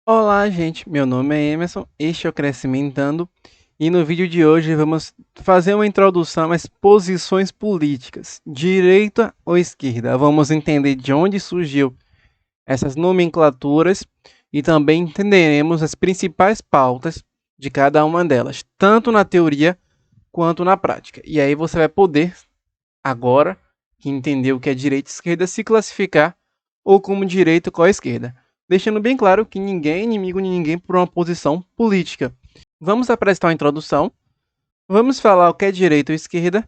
Olá, gente. Meu nome é Emerson, este é o Crescimentando e no vídeo de hoje vamos fazer uma introdução às posições políticas, direita ou esquerda. Vamos entender de onde surgiu essas nomenclaturas e também entenderemos as principais pautas de cada uma delas, tanto na teoria quanto na prática. E aí você vai poder, agora que entendeu o que é direita e esquerda, se classificar ou como direita ou qual é a esquerda, deixando bem claro que ninguém é inimigo de ninguém por uma posição política. Vamos apresentar uma introdução, vamos falar o que é direita ou esquerda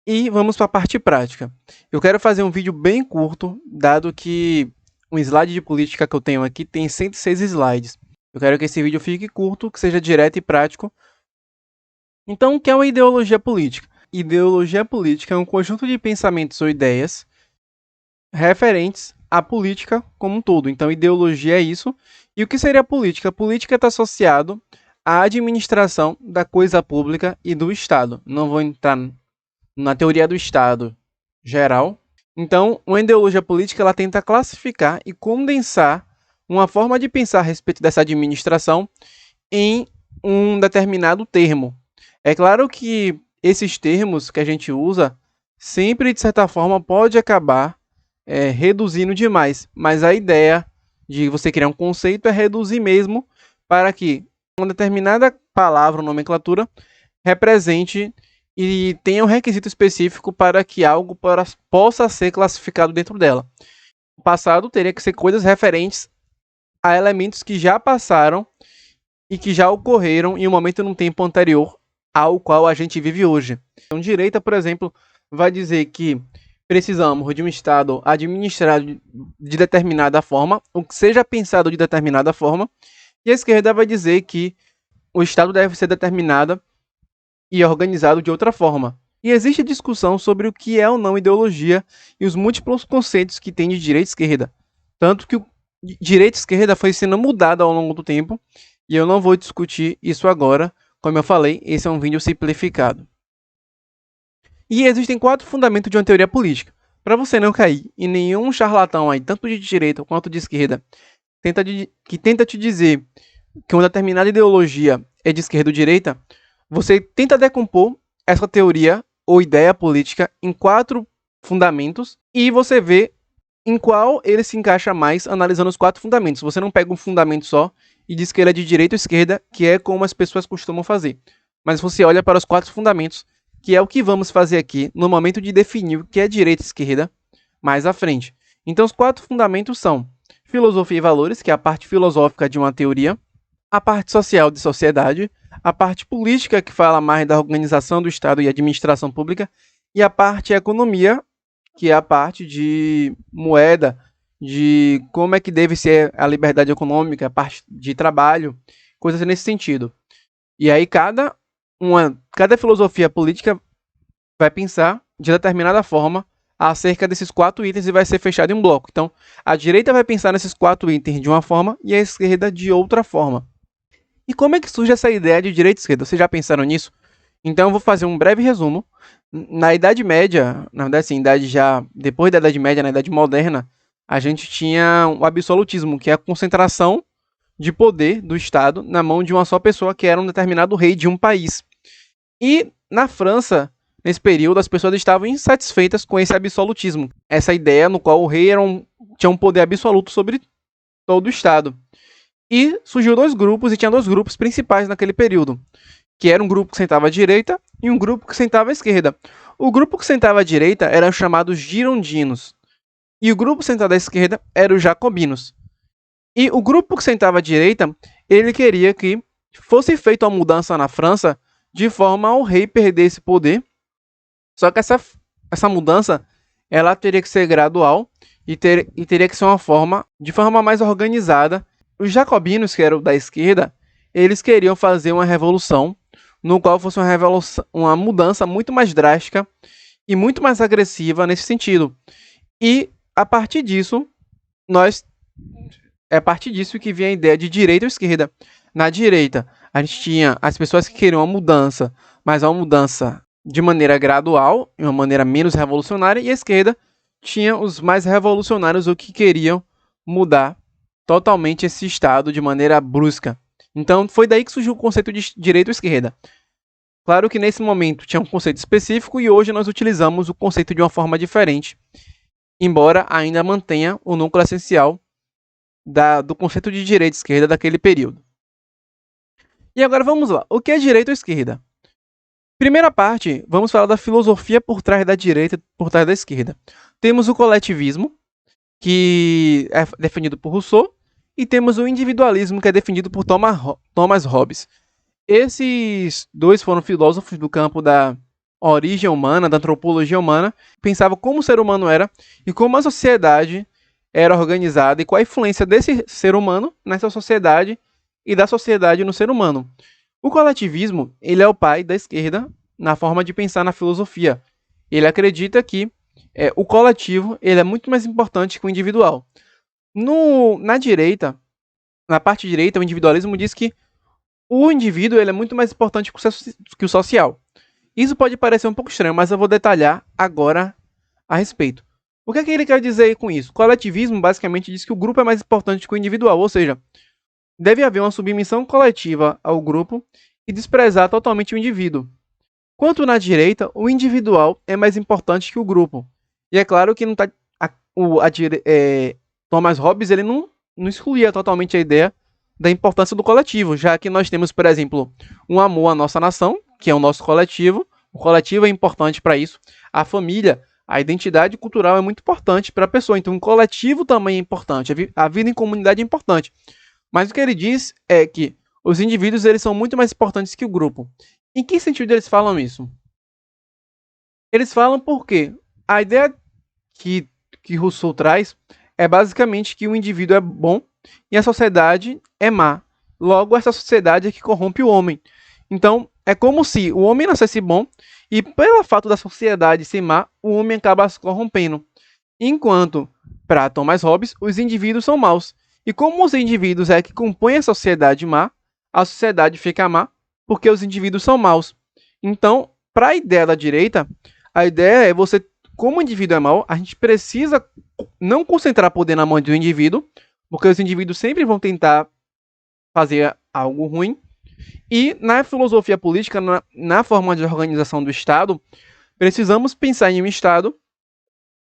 e vamos para a parte prática. Eu quero fazer um vídeo bem curto, dado que um slide de política que eu tenho aqui tem 106 slides. Eu quero que esse vídeo fique curto, que seja direto e prático. Então, o que é uma ideologia política? Ideologia política é um conjunto de pensamentos ou ideias referentes à política como um todo. Então, ideologia é isso. E o que seria política? Política está associado à administração da coisa pública e do Estado. Não vou entrar na teoria do Estado geral. Então, uma ideologia política ela tenta classificar e condensar uma forma de pensar a respeito dessa administração em um determinado termo. É claro que esses termos que a gente usa sempre, de certa forma, pode acabar reduzindo demais, mas a ideia de você criar um conceito é reduzir mesmo para que uma determinada palavra ou nomenclatura represente e tenha um requisito específico para que algo possa ser classificado dentro dela. O passado teria que ser coisas referentes a elementos que já passaram e que já ocorreram em um momento num tempo anterior ao qual a gente vive hoje. Então, direita, por exemplo, vai dizer que precisamos de um Estado administrado de determinada forma, ou que seja pensado de determinada forma, e a esquerda vai dizer que o Estado deve ser determinado e organizado de outra forma. E existe discussão sobre o que é ou não ideologia e os múltiplos conceitos que tem de direita e esquerda. Tanto que o direita e esquerda foi sendo mudado ao longo do tempo, e eu não vou discutir isso agora. Como eu falei, esse é um vídeo simplificado. E existem 4 fundamentos de uma teoria política. Para você não cair em nenhum charlatão aí, tanto de direita quanto de esquerda, que tenta te dizer que uma determinada ideologia é de esquerda ou direita, você tenta decompor essa teoria ou ideia política em 4 fundamentos e você vê em qual ele se encaixa mais analisando os 4 fundamentos. Você não pega um fundamento só e diz que ele é de direita ou esquerda, que é como as pessoas costumam fazer. Mas você olha para os 4 fundamentos, que é o que vamos fazer aqui no momento de definir o que é direita e esquerda mais à frente. Então, os 4 fundamentos são filosofia e valores, que é a parte filosófica de uma teoria, a parte social de sociedade, a parte política, que fala mais da organização do Estado e administração pública, e a parte economia, que é a parte de moeda, de como é que deve ser a liberdade econômica, a parte de trabalho, coisas nesse sentido. E aí cada filosofia política vai pensar de determinada forma acerca desses 4 itens e vai ser fechado em um bloco. Então, a direita vai pensar nesses 4 itens de uma forma e a esquerda de outra forma. E como é que surge essa ideia de direita e esquerda? Vocês já pensaram nisso? Então eu vou fazer um breve resumo. Na Idade Média, na verdade, assim, depois da Idade Média, na Idade Moderna, a gente tinha o absolutismo, que é a concentração de poder do Estado na mão de uma só pessoa, que era um determinado rei de um país. E na França, nesse período, as pessoas estavam insatisfeitas com esse absolutismo, essa ideia no qual o rei tinha um poder absoluto sobre todo o Estado. E surgiu 2 grupos, e tinha 2 grupos principais naquele período, que era um grupo que sentava à direita e um grupo que sentava à esquerda. O grupo que sentava à direita eram chamados girondinos, e o grupo sentado à esquerda eram os jacobinos. E o grupo que sentava à direita, ele queria que fosse feita uma mudança na França de forma ao rei perder esse poder. Só que essa mudança ela teria que ser gradual e teria que ser de forma mais organizada. Os jacobinos, que eram da esquerda, eles queriam fazer uma revolução, no qual fosse uma mudança muito mais drástica e muito mais agressiva nesse sentido. E a partir disso, é a partir disso que vinha a ideia de direita ou esquerda. Na direita, a gente tinha as pessoas que queriam uma mudança, mas uma mudança de maneira gradual, de uma maneira menos revolucionária, e a esquerda tinha os mais revolucionários, o que queriam mudar totalmente esse Estado de maneira brusca. Então, foi daí que surgiu o conceito de direita ou esquerda. Claro que nesse momento tinha um conceito específico e hoje nós utilizamos o conceito de uma forma diferente, embora ainda mantenha o núcleo essencial do conceito de direita e esquerda daquele período. E agora vamos lá. O que é direita ou esquerda? Primeira parte, vamos falar da filosofia por trás da direita e por trás da esquerda. Temos o coletivismo, que é defendido por Rousseau, e temos o individualismo, que é defendido por Thomas Hobbes. Esses dois foram filósofos do campo da origem humana, da antropologia humana, pensavam como o ser humano era e como a sociedade era organizada e qual a influência desse ser humano nessa sociedade e da sociedade no ser humano. O coletivismo, ele é o pai da esquerda na forma de pensar na filosofia. Ele acredita que o coletivo ele é muito mais importante que o individual. Na direita, na parte direita, o individualismo diz que o indivíduo ele é muito mais importante que o social. Isso pode parecer um pouco estranho, mas eu vou detalhar agora a respeito. O que é que ele quer dizer com isso? O coletivismo basicamente diz que o grupo é mais importante que o individual, ou seja, deve haver uma submissão coletiva ao grupo e desprezar totalmente o indivíduo. Quanto na direita, o individual é mais importante que o grupo. E é claro que não tá, Thomas Hobbes ele não excluía totalmente a ideia da importância do coletivo, já que nós temos, por exemplo, um amor à nossa nação, que é o nosso coletivo. O coletivo é importante para isso. A família, a identidade cultural é muito importante para a pessoa. Então, o coletivo também é importante. A vida em comunidade é importante. Mas o que ele diz é que os indivíduos eles são muito mais importantes que o grupo. Em que sentido eles falam isso? Eles falam porque a ideia que Rousseau traz é basicamente que o indivíduo é bom e a sociedade é má. Logo, essa sociedade é que corrompe o homem. Então, é como se o homem nascesse bom e, pelo fato da sociedade ser má, o homem acaba se corrompendo. Enquanto, para Thomas Hobbes, os indivíduos são maus. E como os indivíduos é que compõem a sociedade má, a sociedade fica má porque os indivíduos são maus. Então, para a ideia da direita, a ideia é você, como o indivíduo é mau, a gente precisa não concentrar poder na mão do indivíduo, porque os indivíduos sempre vão tentar fazer algo ruim. E na filosofia política, na forma de organização do Estado, precisamos pensar em um Estado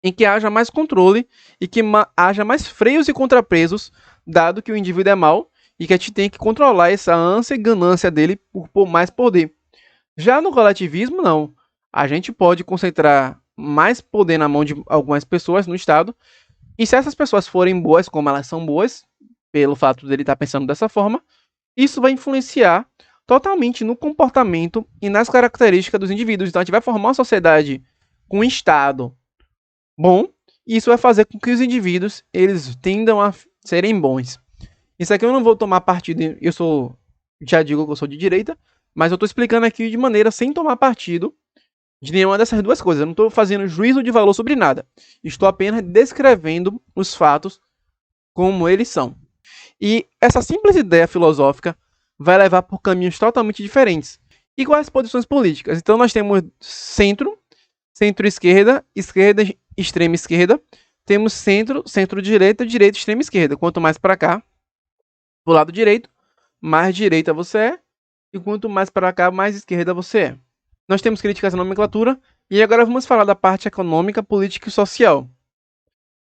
em que haja mais controle e que haja mais freios e contrapesos, dado que o indivíduo é mau e que a gente tem que controlar essa ânsia e ganância dele por mais poder. Já no coletivismo, não. A gente pode concentrar mais poder na mão de algumas pessoas no Estado, e se essas pessoas forem boas, como elas são boas, pelo fato dele estar pensando dessa forma, isso vai influenciar totalmente no comportamento e nas características dos indivíduos. Então a gente vai formar uma sociedade com um Estado bom, e isso vai fazer com que os indivíduos eles tendam a serem bons. Isso aqui eu não vou tomar partido, já digo que eu sou de direita, mas eu estou explicando aqui de maneira sem tomar partido de nenhuma dessas duas coisas. Eu não estou fazendo juízo de valor sobre nada. Estou apenas descrevendo os fatos como eles são. E essa simples ideia filosófica vai levar por caminhos totalmente diferentes. Igual as posições políticas. Então nós temos centro, centro-esquerda, esquerda, extrema esquerda. Temos centro, centro-direita, direita, extrema esquerda. Quanto mais para cá, do lado direito, mais direita você é. E quanto mais para cá, mais esquerda você é. Nós temos críticas à nomenclatura. E agora vamos falar da parte econômica, política e social.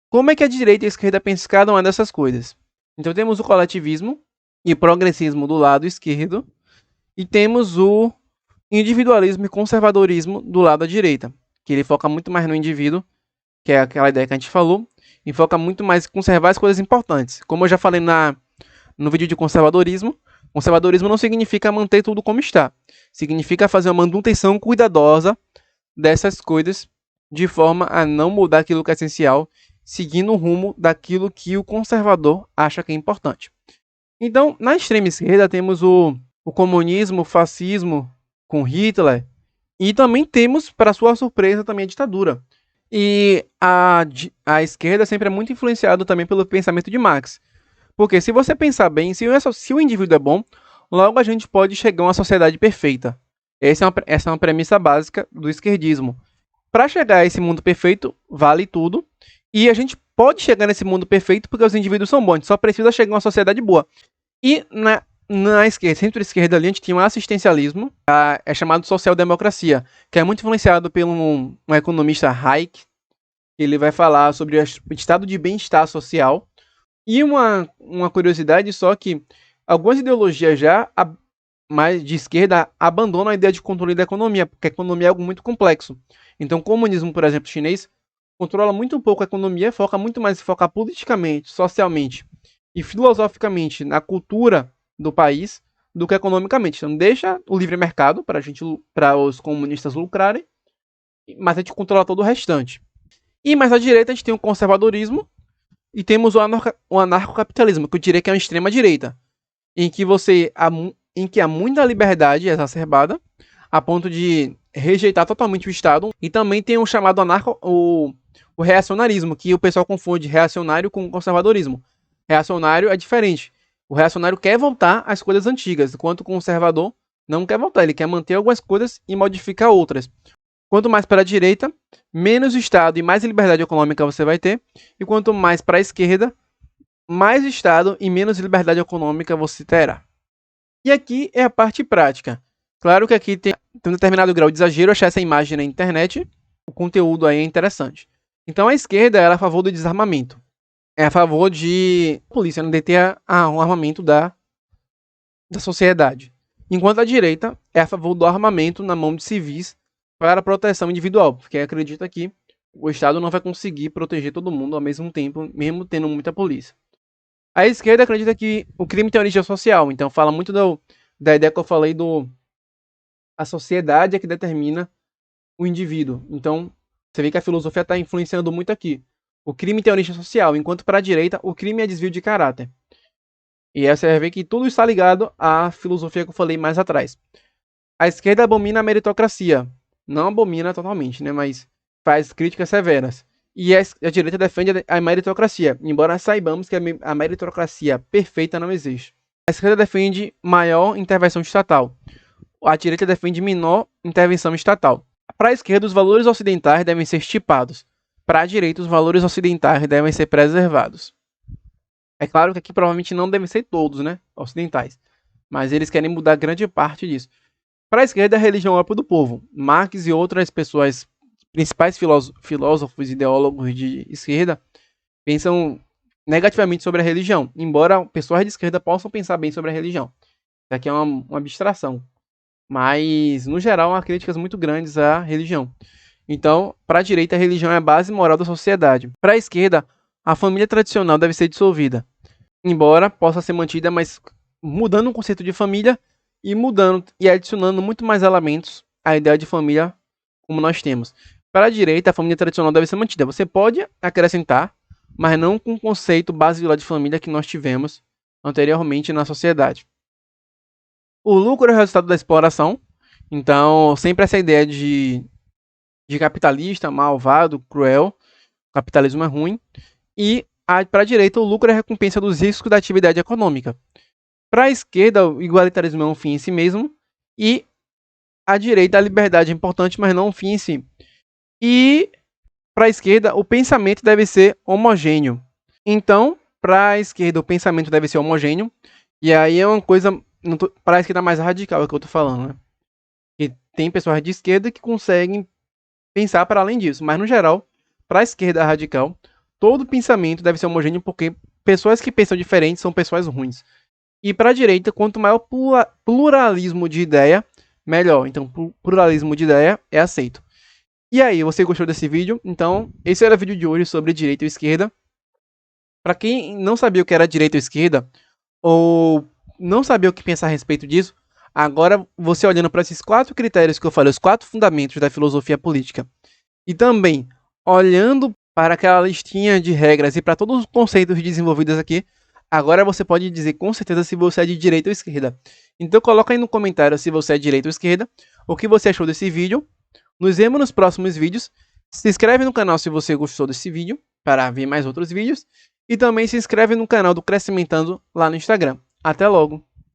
Como é que a direita e a esquerda pensam cada uma dessas coisas? Então temos o coletivismo e o progressismo do lado esquerdo. E temos o individualismo e conservadorismo do lado da direita, que ele foca muito mais no indivíduo, que é aquela ideia que a gente falou, e foca muito mais em conservar as coisas importantes. Como eu já falei no vídeo de conservadorismo, conservadorismo não significa manter tudo como está. Significa fazer uma manutenção cuidadosa dessas coisas, de forma a não mudar aquilo que é essencial, seguindo o rumo daquilo que o conservador acha que é importante. Então, na extrema esquerda temos o comunismo, o fascismo com Hitler, e também temos, para sua surpresa, também a ditadura. E a esquerda sempre é muito influenciada também pelo pensamento de Marx. Porque se você pensar bem, se o indivíduo é bom, logo a gente pode chegar a uma sociedade perfeita. Essa é uma premissa básica do esquerdismo. Para chegar a esse mundo perfeito, vale tudo. E a gente pode chegar nesse mundo perfeito porque os indivíduos são bons, a gente só precisa chegar a uma sociedade boa. E na esquerda, centro-esquerda ali, a gente tinha um assistencialismo, é chamado social-democracia, que é muito influenciado por um economista Hayek. Ele vai falar sobre o estado de bem-estar social. E uma curiosidade só que algumas ideologias já mais de esquerda abandonam a ideia de controle da economia, porque a economia é algo muito complexo. Então o comunismo, por exemplo, chinês, controla muito pouco a economia, foca muito mais em focar politicamente, socialmente e filosoficamente na cultura do país do que economicamente. Então deixa o livre mercado para os comunistas lucrarem, mas a gente controla todo o restante. E mais à direita a gente tem o conservadorismo e temos o anarcocapitalismo, que eu diria que é uma extrema direita, em que há muita liberdade exacerbada, a ponto de rejeitar totalmente o Estado. E também tem o chamado o reacionarismo, que o pessoal confunde reacionário com conservadorismo. Reacionário é diferente. O reacionário quer voltar às coisas antigas, enquanto o conservador não quer voltar. Ele quer manter algumas coisas e modificar outras. Quanto mais para a direita, menos Estado e mais liberdade econômica você vai ter. E quanto mais para a esquerda, mais Estado e menos liberdade econômica você terá. E aqui é a parte prática. Claro que aqui tem um determinado grau de exagero, achar essa imagem na internet, o conteúdo aí é interessante. Então a esquerda ela é a favor do desarmamento. É a favor de a polícia não deter o armamento da sociedade. Enquanto a direita é a favor do armamento na mão de civis para a proteção individual, porque acredita que o Estado não vai conseguir proteger todo mundo ao mesmo tempo, mesmo tendo muita polícia. A esquerda acredita que o crime tem origem social, então fala muito da ideia que eu falei a sociedade é que determina o indivíduo. Então, você vê que a filosofia está influenciando muito aqui. O crime tem origem social, enquanto para a direita o crime é desvio de caráter. E aí você vai ver que tudo está ligado à filosofia que eu falei mais atrás. A esquerda abomina a meritocracia. Não abomina totalmente, né? Mas faz críticas severas. E a direita defende a meritocracia, embora saibamos que a meritocracia perfeita não existe. A esquerda defende maior intervenção estatal. A direita defende menor intervenção estatal. Para a esquerda, os valores ocidentais devem ser estipados. Para a direita, os valores ocidentais devem ser preservados. É claro que aqui provavelmente não devem ser todos, né, ocidentais. Mas eles querem mudar grande parte disso. Para a esquerda, a religião é o ópio do povo. Marx e outras pessoas, principais filósofos e ideólogos de esquerda, pensam negativamente sobre a religião, embora pessoas de esquerda possam pensar bem sobre a religião. Isso aqui é uma abstração. Mas, no geral, há críticas muito grandes à religião. Então, para a direita, a religião é a base moral da sociedade. Para a esquerda, a família tradicional deve ser dissolvida, embora possa ser mantida, mas mudando o conceito de família e mudando e adicionando muito mais elementos à ideia de família como nós temos. Para a direita, a família tradicional deve ser mantida. Você pode acrescentar, mas não com o conceito base de família que nós tivemos anteriormente na sociedade. O lucro é o resultado da exploração. Então, sempre essa ideia de capitalista, malvado, cruel. O capitalismo é ruim. E para a direita, o lucro é a recompensa dos riscos da atividade econômica. Para a esquerda, o igualitarismo é um fim em si mesmo. E a direita, a liberdade é importante, mas não um fim em si. E para a esquerda, o pensamento deve ser homogêneo. Então, para a esquerda, o pensamento deve ser homogêneo. E aí é uma coisa, para a esquerda mais radical, é o que eu estou falando, né? E tem pessoas de esquerda que conseguem pensar para além disso. Mas, no geral, para a esquerda radical, todo pensamento deve ser homogêneo, porque pessoas que pensam diferente são pessoas ruins. E para a direita, quanto maior pluralismo de ideia, melhor. Então, pluralismo de ideia é aceito. E aí, você gostou desse vídeo? Então, esse era o vídeo de hoje sobre direita e esquerda. Para quem não sabia o que era direita ou esquerda, ou não sabia o que pensar a respeito disso, agora você olhando para esses 4 critérios que eu falei, os 4 fundamentos da filosofia política, e também olhando para aquela listinha de regras e para todos os conceitos desenvolvidos aqui, agora você pode dizer com certeza se você é de direita ou esquerda. Então coloca aí no comentário se você é de direita ou esquerda, o que você achou desse vídeo. Nos vemos nos próximos vídeos. Se inscreve no canal se você gostou desse vídeo, para ver mais outros vídeos. E também se inscreve no canal do Crescimentando lá no Instagram. Até logo!